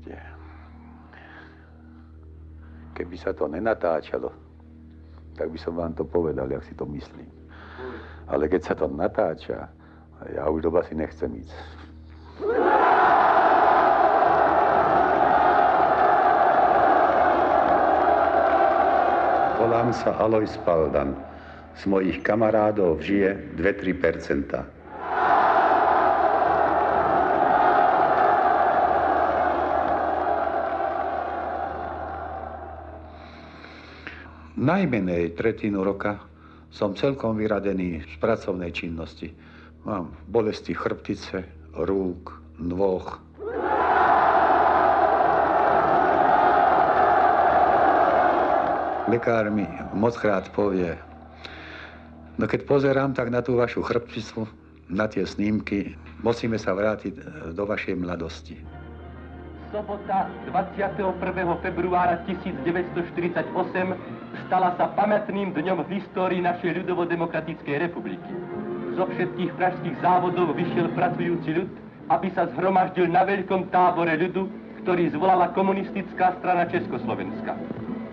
stretnutie. Keby sa to nenatáčalo, tak by som vám to povedal, jak si to myslím. Ale keď sa to natáča, ja už do basy nechcem ísť. Volám sa Alojz Paldan. Z mojich kamarádov žije 2-3%. Najmenej tretinu roka som celkom vyradený z pracovnej činnosti. Mám bolesti chrbtice, rúk, nôh. Lekár mi mockrát povie, no keď pozerám tak na tú vašu chrbticu, na tie snímky, musíme sa vrátiť do vašej mladosti. Sobota 21. februára 1948 stala sa pamätným dňom v histórii našej ľudovo-demokratickej republiky. Zo všetkých pražských závodov vyšiel pracujúci ľud, aby sa zhromaždil na veľkom tábore ľudu, ktorý zvolala komunistická strana Československa.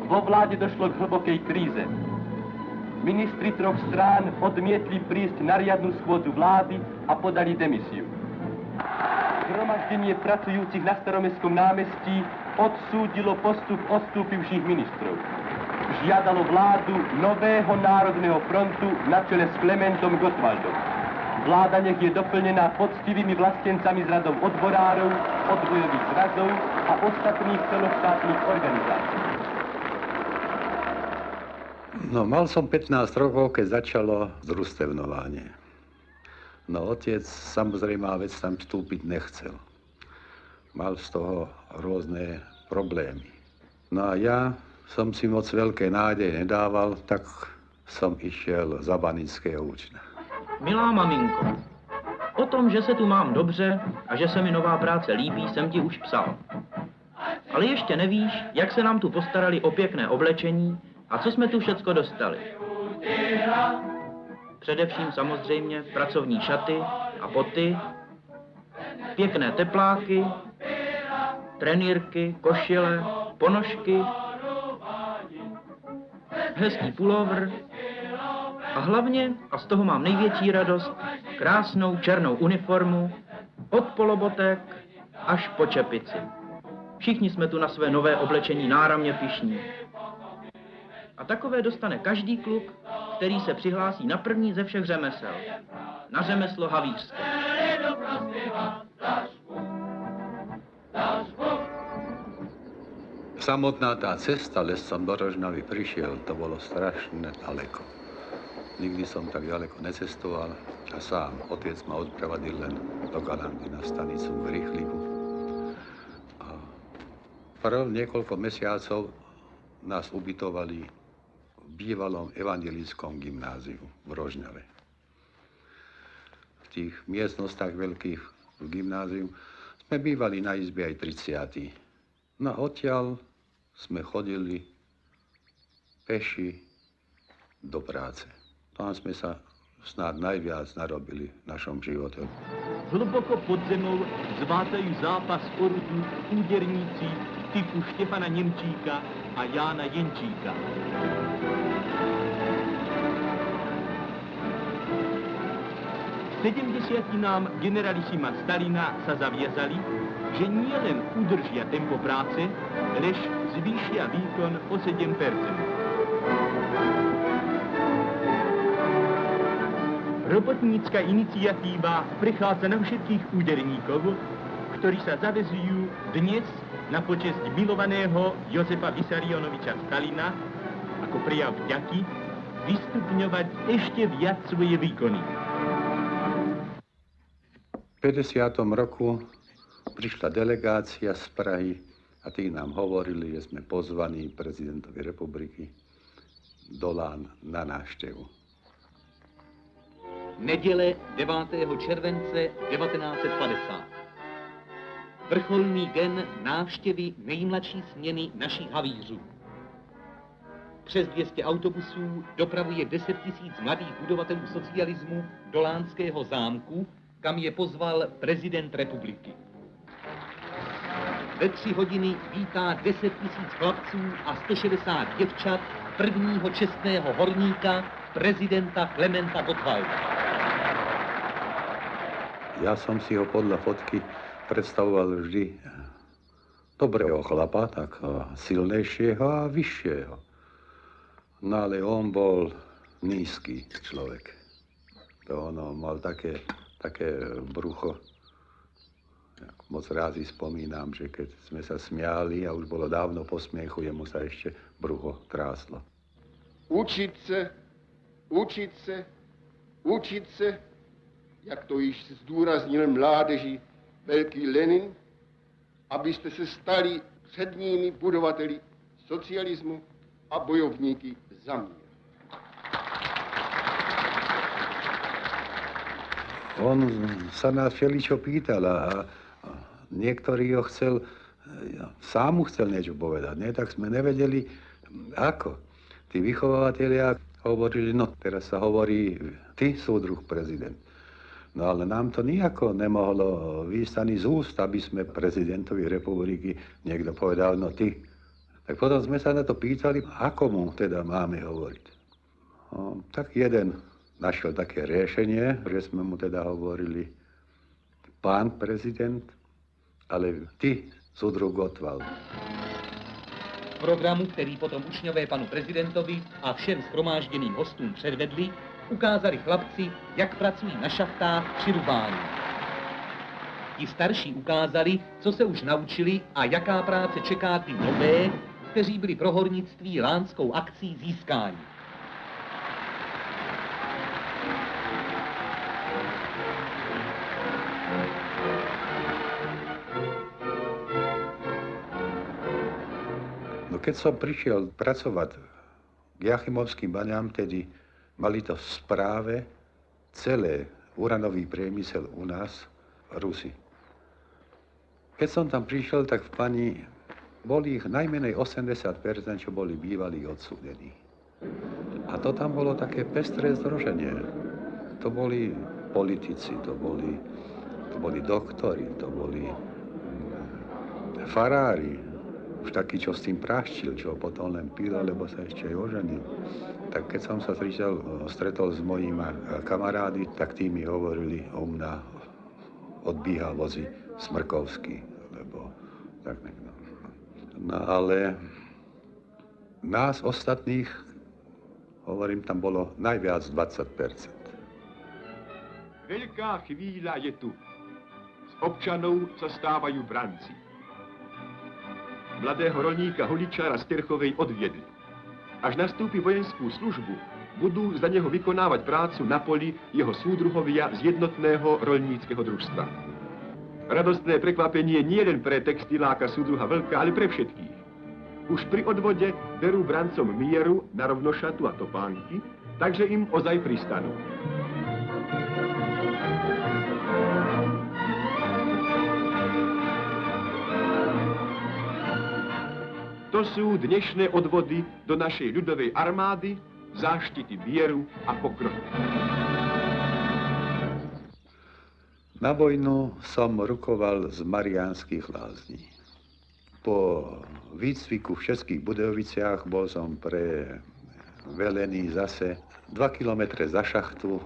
Vo vláde došlo k hlbokej kríze. Ministri troch strán odmietli prísť na riadnu schôdzu vlády a podali demisiu. Zhromaždenie pracujúcich na Staromestskom námestí odsúdilo postup odstúpivších ministrov. Žiadalo vládu nového národného frontu na čele s Klementom Gottwaldom. Vláda nech je doplnená poctivými vlastencami z radov odborárov, odbojových zrazov a ostatných celoštátnych organizácií. No, mal som 15 rokov, keď začalo družstevnovanie. No, otec samozrejme vec tam vstúpiť nechcel. Mal z toho rôzne problémy. No a ja som si moc veľké nádej nedával, tak som išiel za banického učňa. Milá maminko, o tom, že se tu mám dobře a že se mi nová práce líbí, jsem ti už psal. Ale ještě nevíš, jak se nám tu postarali o pěkné oblečení a co jsme tu všecko dostali. Především samozřejmě pracovní šaty a boty, pěkné tepláky, trenýrky, košile, ponožky, hezký pullover a hlavně, a z toho mám největší radost, krásnou černou uniformu od polobotek až po čepici. Všichni jsme tu na své nové oblečení náramně pyšní. A takové dostane každý kluk, který se přihlásí na první ze všech řemesel. Na řemeslo havířské. Samotná tá cesta, lesom do Rožnavy prišiel, to bolo strašne ďaleko. Nikdy som tak ďaleko necestoval a sám. Otec ma odpravadil len do Galandy na stanicu v Rýchliku. A prv niekoľko mesiacov nás ubytovali v bývalom evangelickom gymnáziu v Rožňave. V tých miestnostách veľkých v gymnáziu sme bývali na izbe aj 30. No odtiaľ sme chodili peši do práce. Tam sme sa snad najviac narobili v našom živote. Hluboko pod zemou zvátají zápas o rudu úderníci typu Štefana Němčíka a Jána Jenčíka. Sedemdesiatinám generalisima Stalina sa zaviazali, že nielen udržia tempo práce, lež zvýšia výkon o 7%. Robotnícka iniciatíva prichádza na všetkých úderníkov, ktorí sa zavezujú dnes na počesť milovaného Jozefa Vysarionoviča Stalina ako prejav vďaky vystupňovať ešte viac svoje výkony. V 50. roku prišla delegácia z Prahy a tí nám hovorili, že sme pozvaní prezidentovi republiky do Lán na návštevu. Neděle 9. července 1950. Vrcholný den návštěvy nejmladší směny našich havířů. Přes 200 autobusů dopravuje 10 000 mladých budovatelů socialismu do Lánského zámku, kam je pozval prezident republiky. ve 3 hodiny vítá 10 000 chlapců a 160 děvčat prvního čestného horníka, prezidenta Klementa Gottwalda. Ja som si ho podľa fotky predstavoval vždy dobrého chlapa, tak silnejšieho a vyššieho. No ale on bol nízky človek. To ono mal také brucho. Moc rád si spomínam, že keď sme sa smiali a už bolo dávno po smiechu, jemu sa ešte brucho tráslo. Učit se, jak to již zdůraznil mládeži velký Lenin, abyste se stali předními budovateli socialismu a bojovníky za mír. On sa nás všeličo pýtal a niektorý ho chcel, sám mu chcel niečo povedať, nie? Tak sme nevedeli, ako. Tí vychovávatelia hovorili, no teraz sa hovorí, ty súdruh prezident. No ale nám to nijako nemohlo výjsť ani z úst, aby sme prezidentovi republiky niekto povedal, no ty. Tak potom sme sa na to pýtali, ako mu teda máme hovoriť. No, tak jeden našiel také riešenie, že sme mu teda hovorili, pán prezident, ale ty, súdruh Gottwald. Programu, který potom učňové panu prezidentovi a všem shromážděným hostům předvedli, ukázali chlapci, jak pracují na šachtách při rubání. Ti starší ukázali, co se už naučili a jaká práce čeká ty nové, kteří byli pro hornictví lánskou akcí získáni. No keď som prišiel pracovať k Jachimovským baňám, tedy mali to v správe celé uranový priemysel u nás, Rusi. Keď som tam prišiel, tak v Bani boli ich najmenej 80%, čo boli bývalí odsúdení. A to tam bolo také pestré združenie. To boli politici, to boli doktori, to boli farári, už taký, čo s tým práštil, čo potom len pil, lebo sa ešte aj oženil. Tak keď som sa stretol s mojimi kamarády, tak tí mi hovorili o mňa odbíha vozy Smrkovský, lebo tak niekto. No ale nás ostatných, hovorím, tam bolo najviac 20%. Veľká chvíľa je tu. Z občanov sa stávajú branci. Mladého rolníka Huličára z Terchovej odviedli. Až nastúpi vojenskú službu, budú za neho vykonávať prácu na poli jeho súdruhovia z jednotného roľníckeho družstva. Radostné prekvapenie nie len pre textiláka súdruha Vlka, ale pre všetkých. Už pri odvode berú brancom mieru na rovnošatu a topánky, takže im ozaj pristanú. To sú dnešné odvody do našej ľudovej armády, záštity mieru a pokroku. Na vojnu som rukoval z Mariánskych lázní. Po výcviku v Českých Budoviciach bol som prevelený zase 2 kilometre za šachtu,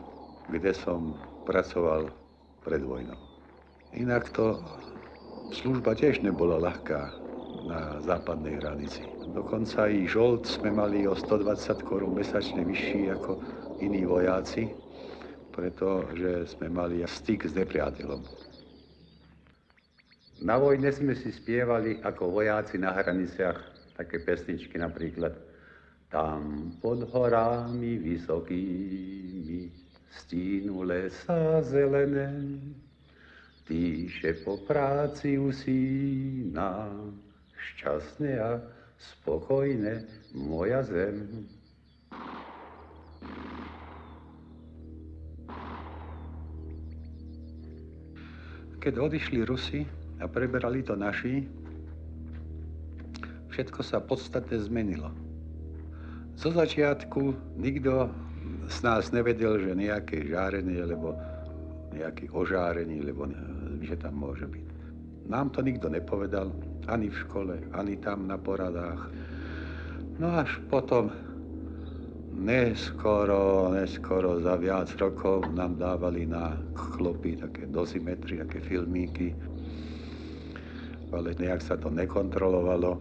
kde som pracoval pred vojnou. Inak to služba tiež nebola ľahká na západnej hranici. Dokonca i žolt sme mali o 120 korún mesačne vyšší ako iní vojáci, pretože sme mali styk s nepriateľom. Na vojne sme si spievali ako vojáci na hraniciach také pesničky napríklad Tam pod horami vysokými stínu lesa zelené Týše po práci usína šťastné a spokojné moja zem. Keď odišli Rusi a preberali to naši, všetko sa podstatne zmenilo. Zo začiatku nikto z nás nevedel, že nejaké žárenie, alebo nejaké ožárenie, lebo že tam môže byť. Nám to nikto nepovedal Ani v škole, ani tam na poradách. No až potom neskoro za viac rokov nám dávali na chlopy také dozimetry, také filmíky. Ale nejak sa to nekontrolovalo.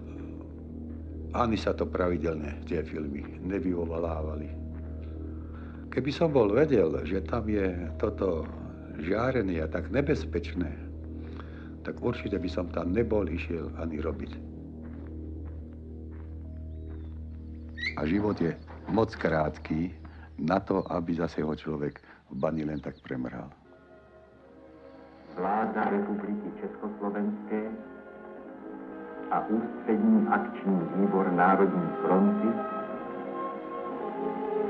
Ani sa to pravidelne, tie filmy, nevyvolávali. Keby som bol vedel, že tam je toto žiarenie a tak nebezpečné, tak určite by som tam nebol išiel ani robiť. A život je moc krátký na to, aby zase ho človek v bani len tak premrhal. Vláda Republiky Československé a Ústřední akční výbor Národní fronty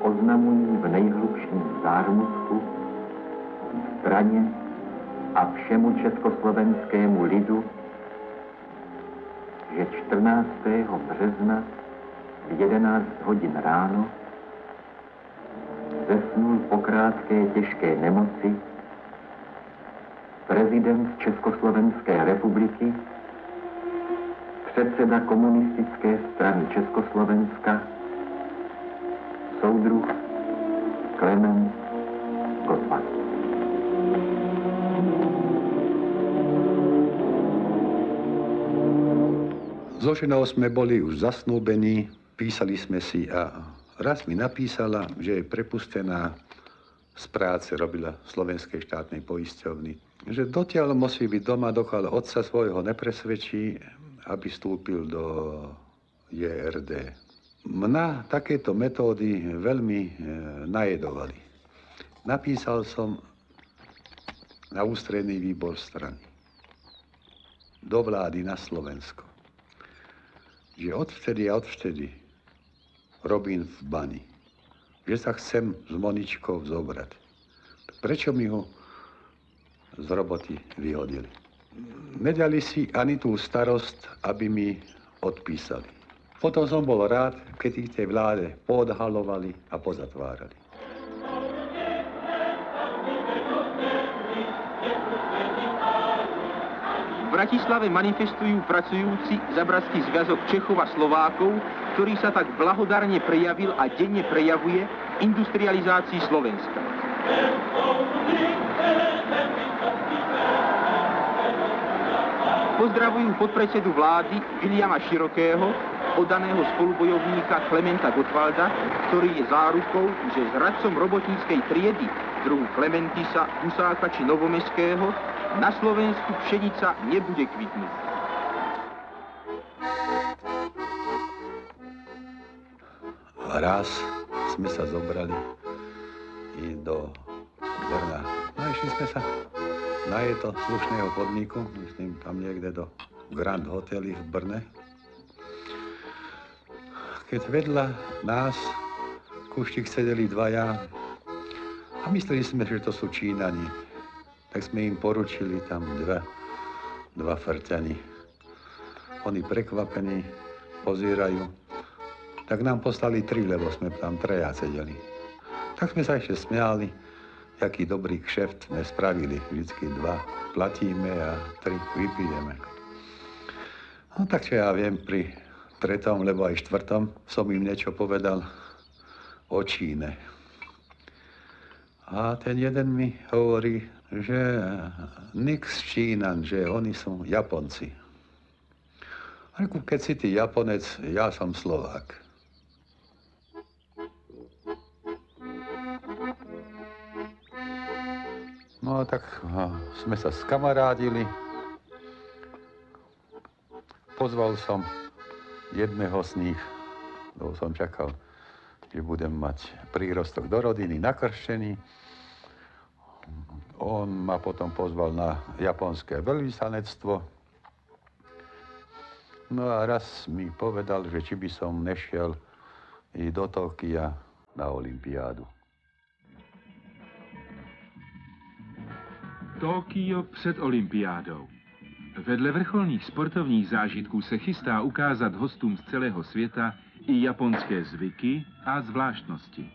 oznamují v nejhlubším zármutku straně a všemu československému lidu, že 14. března v 11 hodin ráno zesnul po krátké těžké nemoci prezident Československé republiky, předseda komunistické strany Československa, soudruh Klement Gottwald. So ženou sme boli už zasnúbení, písali sme si a raz mi napísala, že je prepustená z práce, robila v Slovenskej štátnej poisťovni. Že dotiaľ musí byť doma, dokiaľ otca svojho nepresvedčí, aby vstúpil do JRD. Mňa takéto metódy veľmi najedovali. Napísal som na ústredný výbor strany, do vlády na Slovensko, že odvtedy robím v bani, že sa chcem s Moničkou zobrať. Prečo mi ho z roboty vyhodili? Nedali si ani tú starosť, aby mi odpísali. Potom som bol rád, keď ich tej vláde poodhalovali a pozatvárali. V Bratislave manifestujú pracujúci za Bratský zväzok Čechov a Slovákov, ktorý sa tak blahodárne prejavil a denne prejavuje v industrializácii Slovenska. Pozdravujú podpredsedu vlády Viliama Širokého, oddaného spolubojovníka Klementa Gottwalda, ktorý je zárukou, že zradcom robotníckej triedy druhu Klementisa, Husáka či Novomeského na Slovensku pšenica nebude kvitnúť. Raz sme sa zobrali i do Brna. No išli sme sa na jedno slušného podniku, myslím tam niekde do Grand Hotely v Brne. Keď vedľa nás kúštik sedeli dvaja a mysleli sme, že to sú Čínani, tak sme im poručili tam dva frťani. Oni prekvapení pozírajú, tak nám poslali 3, lebo sme tam 3 sedeli. Tak sme sa ešte smiali, aký dobrý kšeft sme spravili. Vždycky 2 platíme a 3 vypijeme. No tak čo ja viem, pri 3., lebo aj 4. som im niečo povedal o Číne. A ten jeden mi hovorí, že nix Čínan, že oni sú Japonci. Reku, keď si ty Japonec, ja som Slovák. No tak sme sa skamarádili. Pozval som jedného z nich, lebo som čakal, že budem mať prírostok do rodiny, nakrštený. On ma potom pozval na japonské veľvyslanectvo. No a raz mi povedal, že či by som nešiel i do Tokia na olympiádu. Tokio před olympiádou. Vedle vrcholných sportovních zážitků se chystá ukázat hostům z celého světa i japonské zvyky a zvláštnosti.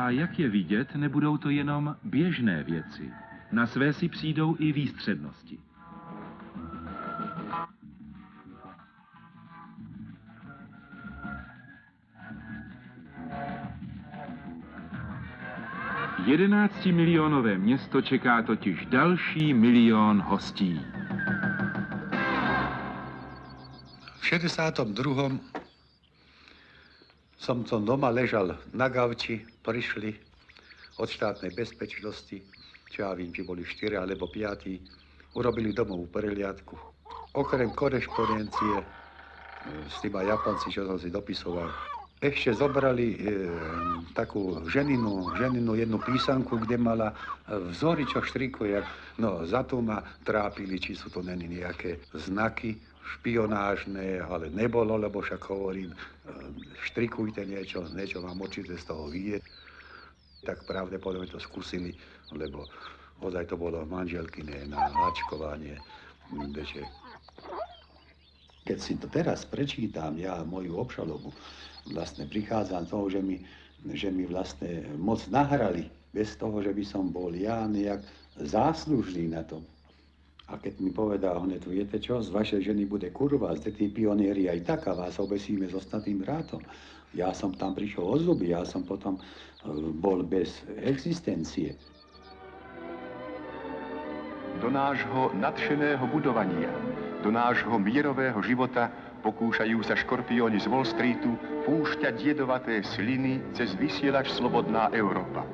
A jak je vidět, nebudou to jenom běžné věci. Na své si přijdou i výstřednosti. Jedenáctimilionové město čeká totiž další milion hostí. V 62. som doma ležal na gauči, prišli od štátnej bezpečnosti, čo ja vím, či boli 4 alebo 5, urobili domovú prehliadku. Okrem korešpondencie s tými Japonci, čo som si dopisoval, ešte zobrali takú ženinu jednu písanku, kde mala vzory, čo štrikuje. No, za to ma trápili, či sú to není nejaké znaky špionážne, ale nebolo, lebo však hovorím, štrikujte niečo vám určite z toho vidieť. Tak pravdepodobne to skúsili, lebo ozaj to bolo manželkyné na háčkovanie. Keď si to teraz prečítam, ja moju obžalobu, vlastne prichádzam z toho, že mi vlastne moc nahrali, bez toho, že by som bol ja nejak záslužný na tom. A keď mi povedal, hneď, viete čo, z vašej ženy bude kurva, ste tí pionieri aj tak a vás obesíme s ostatným rátom. Ja som tam prišiel o zuby, ja som potom bol bez existencie. Do nášho nadšeného budovania, do nášho mierového života pokúšajú sa škorpióni z Wall Streetu púšťať jedovaté sliny cez vysielač Slobodná Európa.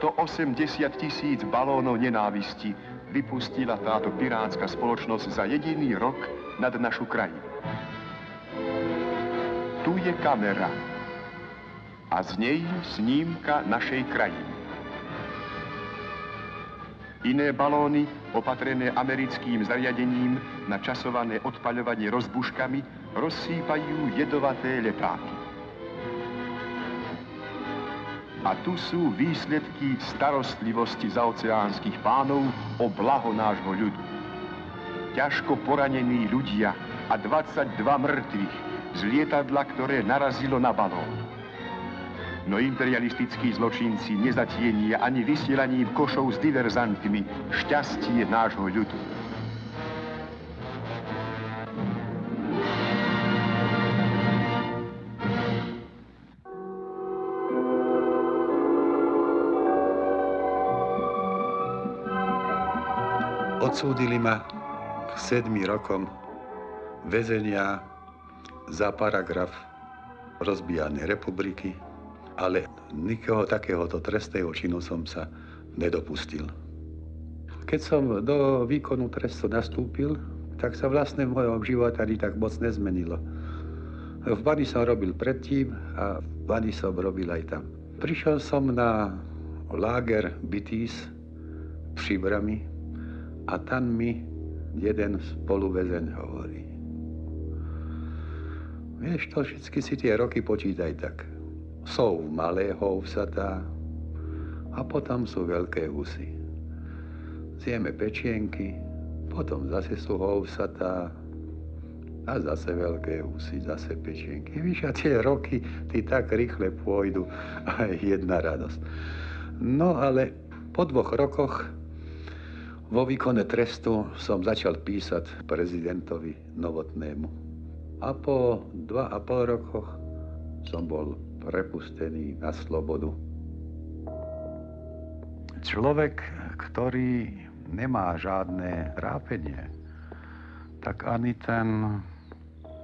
180 000 balónov nenávisti vypustila táto pirátska spoločnosť za jediný rok nad našu krajinu. Tu je kamera a z nej snímka našej krajiny. Iné balóny, opatrené americkým zariadením na časované odpaľovanie rozbuškami, rozsýpajú jedovaté letáky. A tu sú výsledky starostlivosti zaoceánskych pánov o blaho nášho ľudu. Ťažko poranení ľudia a 22 mŕtvych z lietadla, ktoré narazilo na balón. No imperialistickí zločinci nezatienia ani vysielaním košov s diverzantmi šťastie nášho ľudu. Odsúdili ma k 7 rokom väzenia za paragraf rozbijanej republiky, ale nikoho takéhoto trestného činu som sa nedopustil. Keď som do výkonu trestu nastúpil, tak sa vlastne v mojom živote ani tak moc nezmenilo. V bani som robil predtým a v bani som robil aj tam. Prišiel som na láger Bytís pri Brami a tam mi jeden spoluväzeň hovorí: vieš, to všetky si tie roky počítaj tak. Sú malé housatá a potom sú veľké husy. Zjeme pečienky, potom zase sú housatá a zase veľké husy, zase pečienky. Víš, a tie roky ty tak rýchle pôjdu a je jedna radosť. No ale po 2 rokoch vo výkone trestu som začal písať prezidentovi Novotnému. A po 2,5 rokoch som bol prepustený na slobodu. Človek, ktorý nemá žiadne trápenie, tak ani ten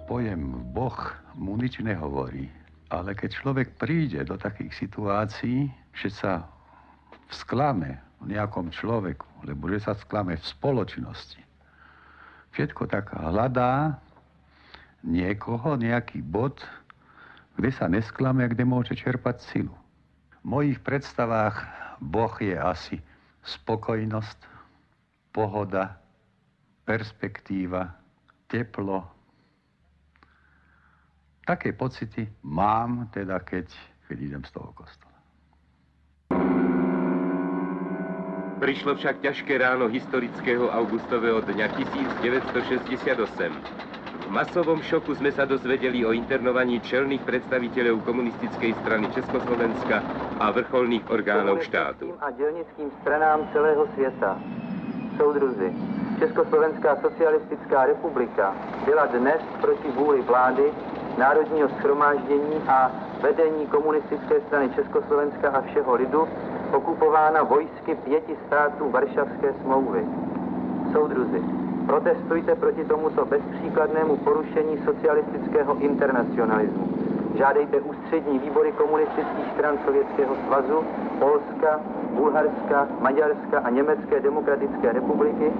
pojem Boh mu nič nehovorí. Ale keď človek príde do takých situácií, že sa sklame v nejakom človeku, lebo že sa sklame v spoločnosti, všetko tak hľadá niekoho, nejaký bod, kde sa nesklame a kde môže čerpať silu. V mojich predstavách Boh je asi spokojnosť, pohoda, perspektíva, teplo. Také pocity mám teda, keď idem z toho kostola. Prišlo však ťažké ráno historického augustového dňa 1968. masovom šoku sme sa dozvedeli o internovaní čelných predstaviteľov komunistickej strany Československa a vrcholných orgánov štátu. A dělnickým stranám celého světa. Soudruzi, Československá socialistická republika byla dnes proti vůli vlády, Národního shromáždění a vedení komunistické strany Československa a všeho lidu okupována vojsky 5 států Varšavské smlouvy. Soudruzi, protestujte proti tomuto bezpříkladnému porušení socialistického internacionalismu. Žádejte ústřední výbory komunistických stran Sovětského svazu, Polska, Bulharska, Maďarska a Německé demokratické republiky,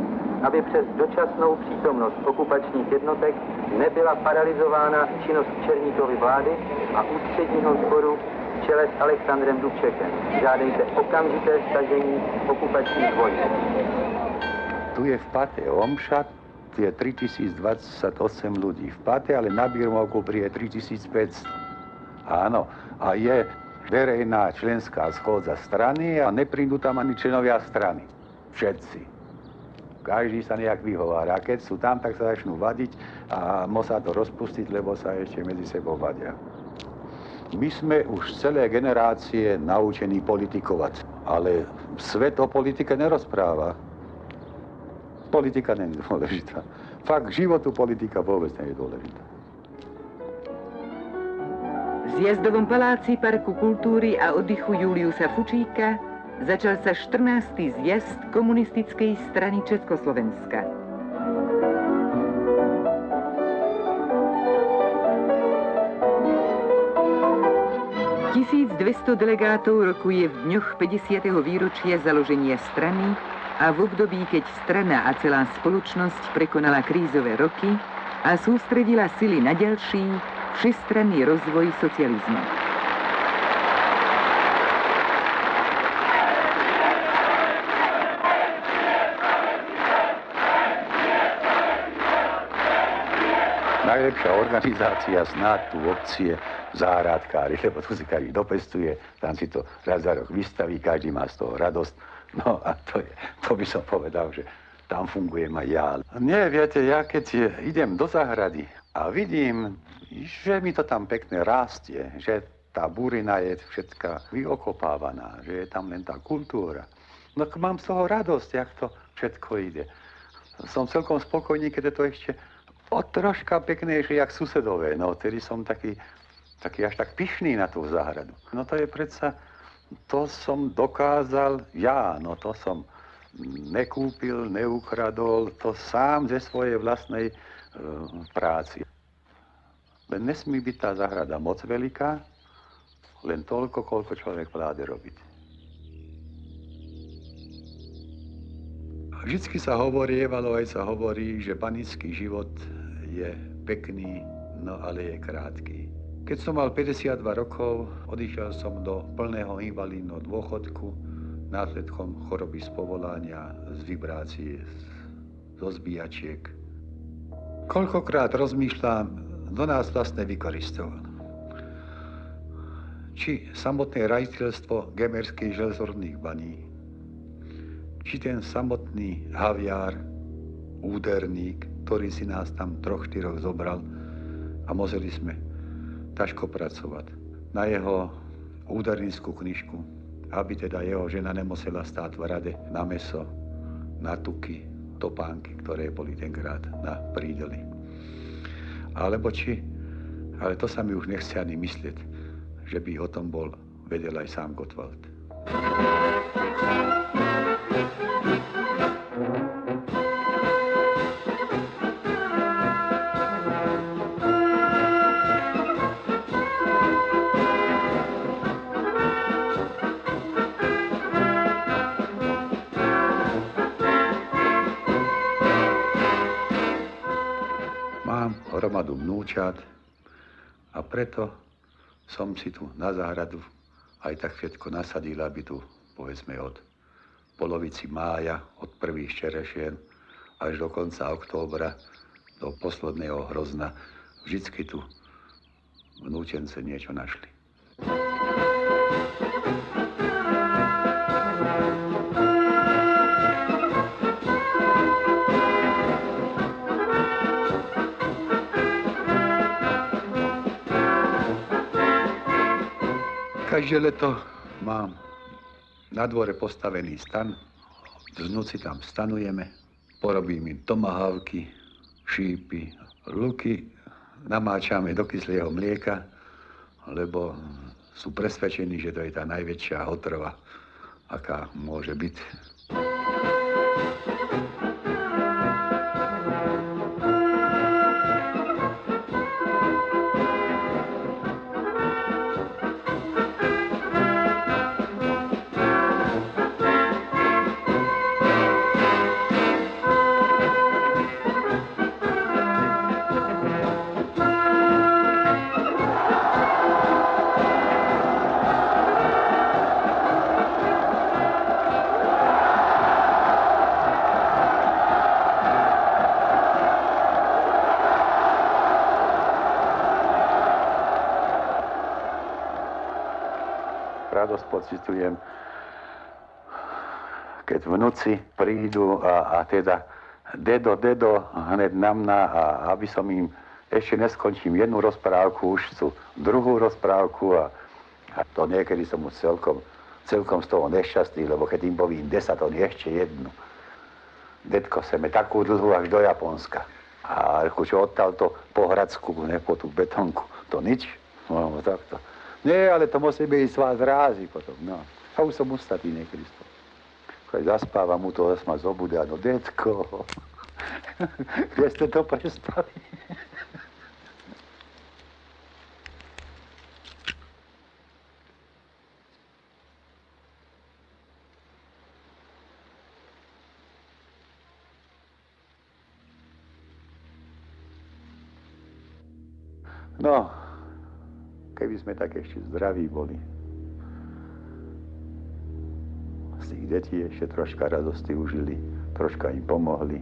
aby přes dočasnou přítomnost okupačních jednotek nebyla paralizována činnost Černíkovy vlády a ústředního sboru v čele s Alexandrem Dubčekem. Žádejte okamžité stažení okupačních vojsk. Tu je v Pate omša, tu je 3028 ľudí v Pate, ale na Birmovku príde 3500. Áno, a je verejná členská schôdza strany a neprídu tam ani členovia strany. Všetci. Každý sa nejak vyhovára. A keď sú tam, tak sa začnú vadiť a musí to rozpustiť, lebo sa ešte medzi sebou vadia. My sme už celé generácie naučení politikovať, ale svet o politike nerozpráva. Politika nie je dôležitá. Fakt, životu politika vôbec nie je dôležitá. V Zjazdovom paláci Parku kultúry a oddychu Juliusa Fučíka začal sa 14. zjazd komunistickej strany Československa. Tisícdvesto delegátov rokuje v dňoch 50. výročia založenia strany a v období, keď strana a celá spoločnosť prekonala krízové roky a sústredila sily na ďalší, všestranný rozvoj socializmu. Najlepšia organizácia snáď tu v obci je záhradkári, lebo tu si každý dopestuje, tam si to raz za rok vystaví, každý má z toho radosť. No a to by som povedal, že tam fungujem aj ja. Nie, viete, ja keď idem do záhrady a vidím, že mi to tam pekne rastie, že tá burina je všetká vyokopávaná, že je tam len tá kultúra. No mám z toho radosť, jak to všetko ide. Som celkom spokojný, keď je to ešte troška peknejšie, jak susedové. No, tedy som taký až tak pyšný na tú záhradu. No to je predsa, to som dokázal ja, no to som nekúpil, neukradol, to sám ze svojej vlastnej práci. Len nesmí byť tá záhrada moc veľká, len toľko, koľko človek vláde robiť. Vždycky sa hovorievalo, aj sa hovorí, že panický život je pekný, no ale je krátky. Keď som mal 52 rokov, odišiel som do plného invalidného dôchodku následkom choroby z povolania, z vibrácií, zo zbíjačiek. Koľkokrát rozmýšľam, kto nás vlastne vykoristoval. Či samotné rajiteľstvo Gemerských železorných baní, či ten samotný haviár, úderník, ktorý si nás tam 3-4 zobral a museli sme ťažko pracovať na jeho údernícku knižku, aby teda jeho žena nemusela stáť v rade na mäso, na tuky, topánky, ktoré boli tenkrát na prídeli. Ale to sa mi už nechce ani myslieť, že by o tom bol vedel aj sám Gottwald. Hromadu vnúčat a preto som si tu na záhradu aj tak všetko nasadil, aby tu, povedzme, od polovici mája, od prvých čerešien až do konca októbra, do posledného hrozna, vždycky tu vnúčence niečo našli. každé leto mám na dvore postavený stan. Dnu si tam stanujeme. Porobím im tomahawky, šípy, luky. Namáčame do kyslého mlieka, lebo sú presvedčení, že to je tá najväčšia otrova, aká môže byť. Radosť pociťujem, keď vnúci prídu a teda dedo, hned na mňa a aby som im ešte neskončím jednu rozprávku, už chcú druhú rozprávku a to niekedy som už celkom z toho nešťastný, lebo keď im povím 10, on ešte jednu. Detko, chceme takú dlhú až do Japonska. A čo odtiaľto po Hradsku, po tú betonku, to nič, no takto. Nie, ale to musí byť s vás rázy potom, no. A už som ustatý niekedy z toho. Keď zaspávam, mu to zase ma zobude, no detko, kde ste to prestali? No, keby sme tak ešte zdraví boli. Z tých detí ešte troška radosti užili, troška im pomohli.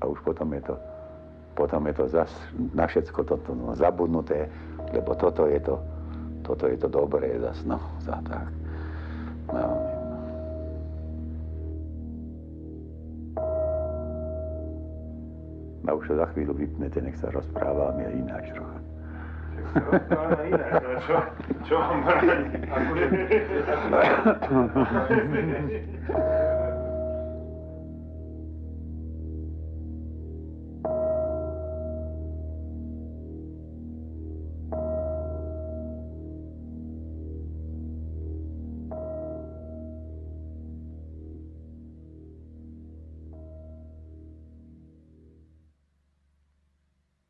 A už potom je to zas na všetko toto zabudnuté, lebo toto je to dobré zas, no, tak. No. A už sa za chvíľu vypnete, nech sa rozprávame ináč trocha. Rozprávame ináč, no čo mám brať?